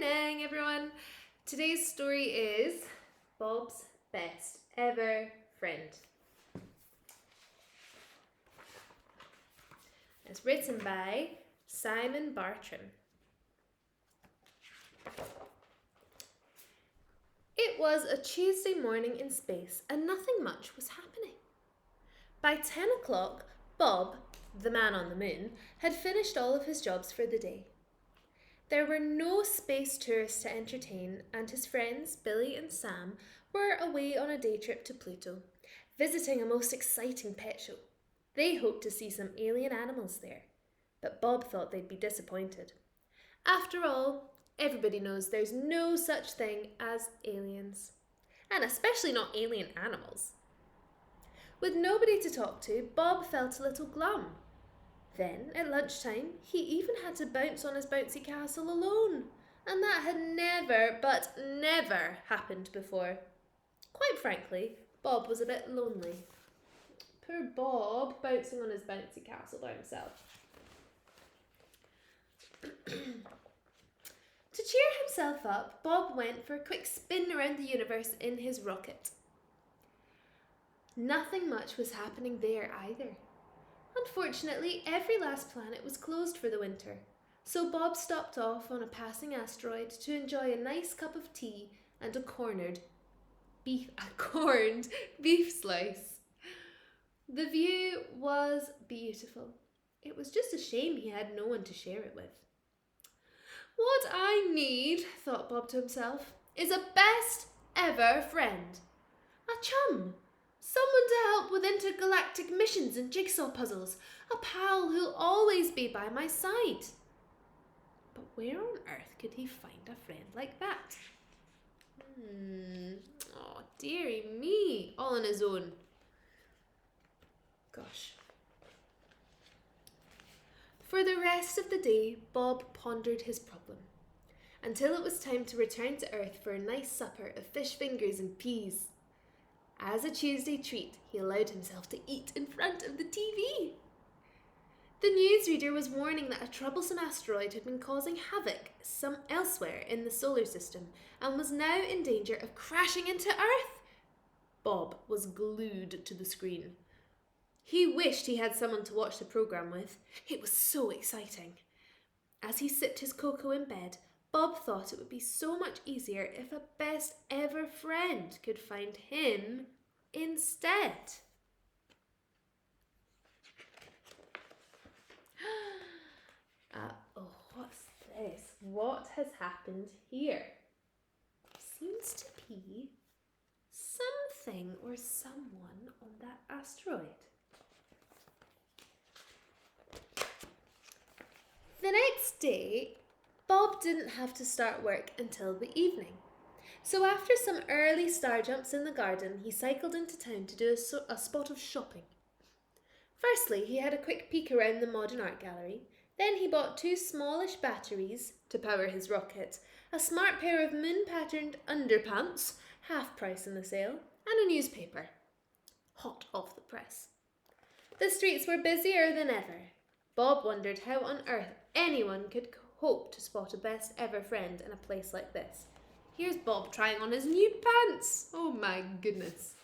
Morning, everyone. Today's story is Bob's Best Ever Friend. It's written by Simon Bartram. It was a Tuesday morning in space and nothing much was happening. By 10 o'clock, Bob, the man on the moon, had finished all of his jobs for the day. There were no space tourists to entertain, and his friends, Billy and Sam, were away on a day trip to Pluto, visiting a most exciting pet show. They hoped to see some alien animals there, but Bob thought they'd be disappointed. After all, everybody knows there's no such thing as aliens, and especially not alien animals. With nobody to talk to, Bob felt a little glum. Then, at lunchtime, he even had to bounce on his bouncy castle alone, and that had never happened before. Quite frankly, Bob was a bit lonely. Poor Bob, bouncing on his bouncy castle by himself. To cheer himself up, Bob went for a quick spin around the universe in his rocket. Nothing much was happening there either. Unfortunately, every last planet was closed for the winter, so Bob stopped off on a passing asteroid to enjoy a nice cup of tea and a corned beef slice. The view was beautiful. It was just a shame he had no one to share it with. What I need, thought Bob to himself, is a best ever friend. A chum. Someone to help with intergalactic missions and jigsaw puzzles. A pal who'll always be by my side. But where on earth could he find a friend like that? Oh, dearie me. All on his own. Gosh. For the rest of the day, Bob pondered his problem, until it was time to return to Earth for a nice supper of fish fingers and peas. As a Tuesday treat, he allowed himself to eat in front of the TV. The newsreader was warning that a troublesome asteroid had been causing havoc elsewhere in the solar system and was now in danger of crashing into Earth. Bob was glued to the screen. He wished he had someone to watch the programme with. It was so exciting. As he sipped his cocoa in bed, Bob thought it would be so much easier if a best ever friend could find him instead. What's this? What has happened here? Seems to be something or someone on that asteroid. The next day, Bob didn't have to start work until the evening. So after some early star jumps in the garden, he cycled into town to do a spot of shopping. Firstly, he had a quick peek around the modern art gallery. Then he bought 2 smallish batteries to power his rocket, a smart pair of moon-patterned underpants, half price in the sale, and a newspaper, hot off the press. The streets were busier than ever. Bob wondered how on earth anyone could hope to spot a best ever friend in a place like this. Here's Bob trying on his new pants. Oh my goodness.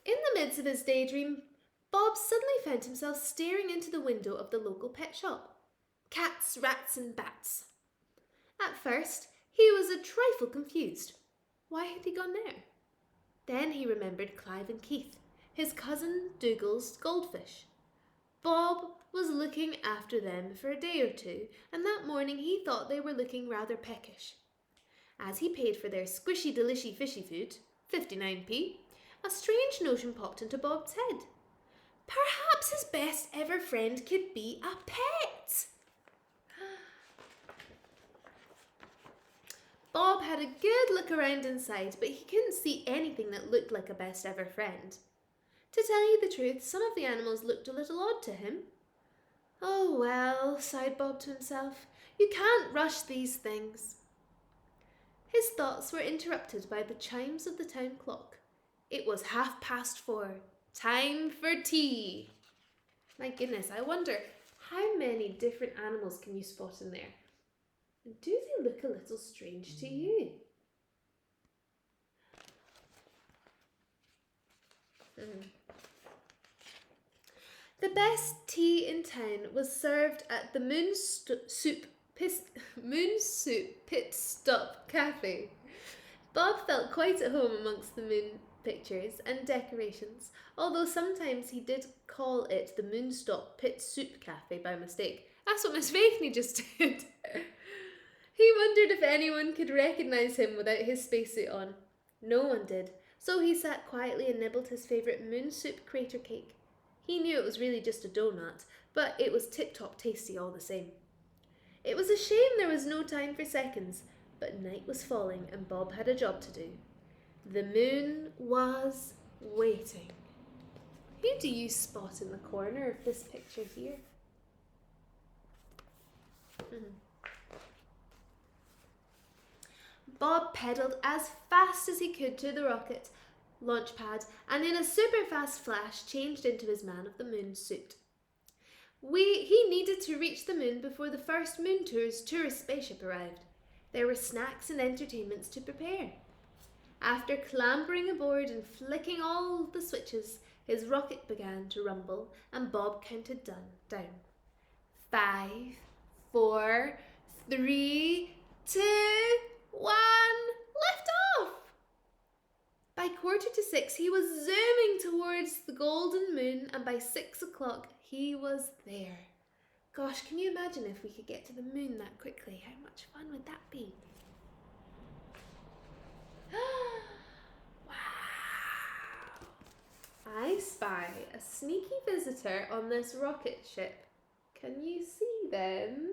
In the midst of his daydream, Bob suddenly found himself staring into the window of the local pet shop. Cats, rats and bats. At first, he was a trifle confused. Why had he gone there? Then he remembered Clive and Keith, his cousin Dougal's goldfish. Bob was looking after them for a day or two, and that morning he thought they were looking rather peckish. As he paid for their squishy delishy fishy food, 59p, a strange notion popped into Bob's head. Perhaps his best ever friend could be a pet. Bob had a good look around inside, but he couldn't see anything that looked like a best ever friend. To tell you the truth, some of the animals looked a little odd to him. Oh well, sighed Bob to himself, you can't rush these things. His thoughts were interrupted by the chimes of the town clock. It was 4:30. Time for tea. My goodness, I wonder how many different animals can you spot in there? Do they look a little strange to you? The best tea in town was served at the Moon Soup Pit Stop Cafe. Bob felt quite at home amongst the moon pictures and decorations, although sometimes he did call it the Moonstop Pit Soup Cafe by mistake. That's what Miss Vakeney just did. He wondered if anyone could recognise him without his spacesuit on. No one did, so he sat quietly and nibbled his favourite moon soup crater cake. He knew it was really just a donut, but it was tip-top tasty all the same. It was a shame there was no time for seconds, but night was falling and Bob had a job to do. The moon was waiting. Who do you spot in the corner of this picture here? Bob pedalled as fast as he could to the rocket launch pad and in a super fast flash changed into his Man of the Moon suit. He needed to reach the moon before the first Moon Tour's tourist spaceship arrived. There were snacks and entertainments to prepare. After clambering aboard and flicking all the switches, his rocket began to rumble and Bob counted down. 5, 4, 3, 2, 1, lift off! By 5:45, he was zooming towards the golden moon, and by 6 o'clock, he was there. Gosh, can you imagine if we could get to the moon that quickly? How much fun would that be? Wow! I spy a sneaky visitor on this rocket ship. Can you see them?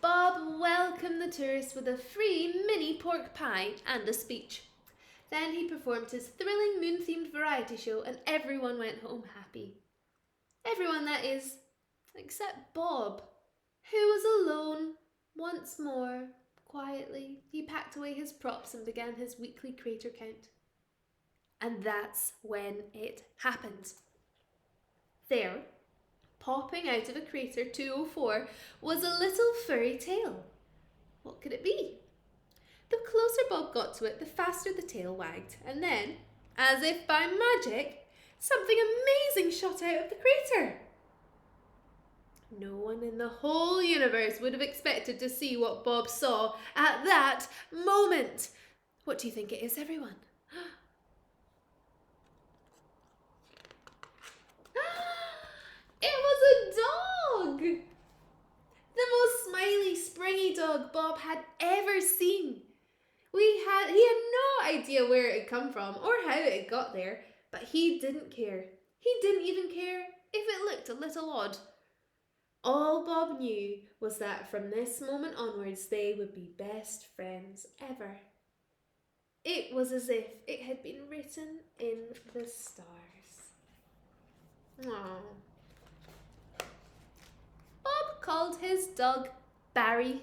Bob welcomed the tourists with a free mini pork pie and a speech. Then he performed his thrilling moon-themed variety show and everyone went home happy. Everyone, that is, except Bob, who was alone once more. Quietly, he packed away his props and began his weekly crater count. And that's when it happened. There, popping out of a crater 204, was a little furry tail. What could it be? The closer Bob got to it, the faster the tail wagged, and then, as if by magic, something amazing shot out of the crater. No one in the whole universe would have expected to see what Bob saw at that moment. What do you think it is, everyone? It was a dog! The most smiley, springy dog Bob had ever seen. He had no idea where it had come from or how it had got there, but he didn't care. He didn't even care if it looked a little odd. All Bob knew was that from this moment onwards they would be best friends ever. It was as if it had been written in the stars. Aww. Bob called his dog Barry,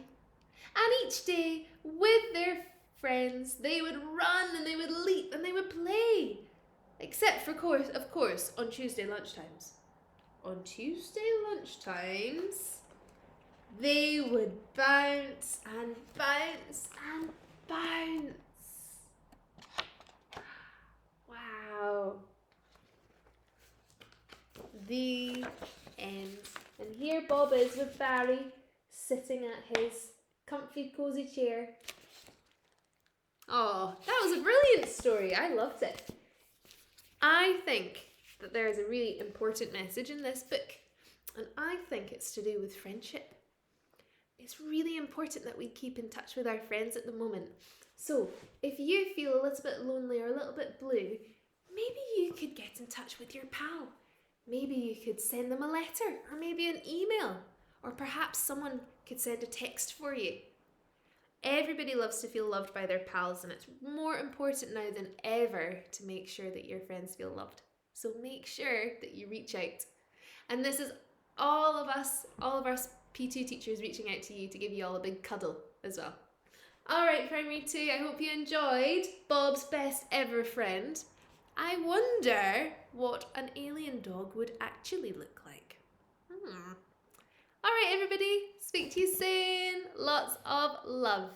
and each day with their friends they would run and they would leap and they would play, except for of course on Tuesday lunchtimes. On Tuesday lunchtimes they would bounce and bounce and bounce. Wow. The end. And here Bob is with Barry, sitting at his comfy, cosy chair. Oh, that was a brilliant story. I loved it. I think that there is a really important message in this book, and I think it's to do with friendship. It's really important that we keep in touch with our friends at the moment. So, if you feel a little bit lonely or a little bit blue, maybe you could get in touch with your pal. Maybe you could send them a letter or maybe an email, or perhaps someone could send a text for you. Everybody loves to feel loved by their pals, and it's more important now than ever to make sure that your friends feel loved. So make sure that you reach out. And this is all of us P2 teachers reaching out to you to give you all a big cuddle as well. All right, Primary 2, I hope you enjoyed Bob's best ever friend. I wonder what an alien dog would actually look like. All right, everybody. Speak to you soon. Lots of love.